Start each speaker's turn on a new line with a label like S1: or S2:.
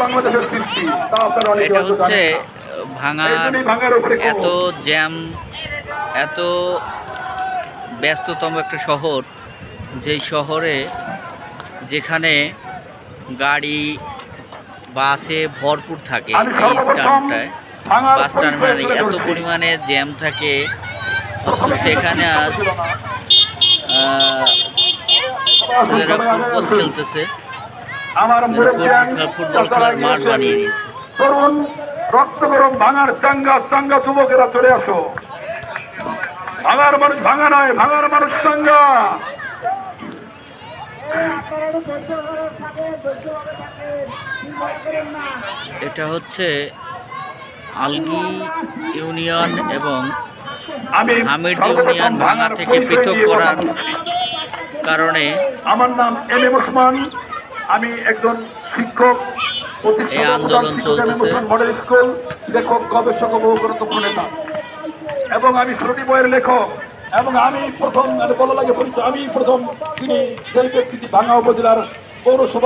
S1: বাংলাদেশের সৃষ্টি তা আপনারা অনেকে
S2: এটা
S1: হয়তো
S2: হচ্ছে
S1: জানেন না। এই জন্যই ভাঙার উপরে
S2: এত জ্যাম, এত ব্যস্ততম একটা শহর, যেই শহরে যেখানে গাড়ি বাসে ভরপুর থাকে,
S1: আমি
S2: এই
S1: সর্বপ্রথম
S2: স্ট্যান্ডটায়
S1: ভাঙার
S2: বাস
S1: পরিচয়
S2: টার্মিনালে
S1: তুলে
S2: এত
S1: ধরছি।
S2: পরিমাণে জ্যাম থাকে, অথচ
S1: প্রথমে
S2: সেখানে
S1: কিছু
S2: আজ
S1: ছিল না।
S2: ছেলেরা
S1: সবাই আগে
S2: ফুটবল
S1: আসুন।
S2: খেলতেছে।
S1: আমার মুরব্বিয়ান
S2: ফুটবল
S1: চাচারা
S2: খেলার মাঠ
S1: গিয়েছেন।
S2: বানিয়ে নিয়েছে।
S1: তরুণ রক্ত গরম ভাঙার চাঙ্গা চাঙ্গা যুবকেরা চলে আসো। ভাঙার মানুষ ভাঙা নয়, ভাঙার মানুষ চাঙ্গা।
S2: এটা হচ্ছে আলগী ইউনিয়ন এবং
S1: আমি
S2: হামিদ
S1: সর্বপ্রথম
S2: ইউনিয়ন ভাঙা
S1: ভাঙার
S2: থেকে
S1: পরিচয়
S2: পৃথক
S1: দিয়ে কথা
S2: করার
S1: বলছি।
S2: কারণে
S1: আমার নাম এম ওসমান। আমি একজন শিক্ষক,
S2: এই আন্দোলন চলতেছে।
S1: মডেল স্কুল লেখক, গবেষক ও বহু গুরুত্বপূর্ণ নেতা, এবং আমি শ্রুতি বইয়ের লেখক। এবং আমি প্রথম বলা লাগে পরিচয়, আমি প্রথম চিনি সেই ব্যক্তিটি ভাঙা উপজেলার পৌরসভা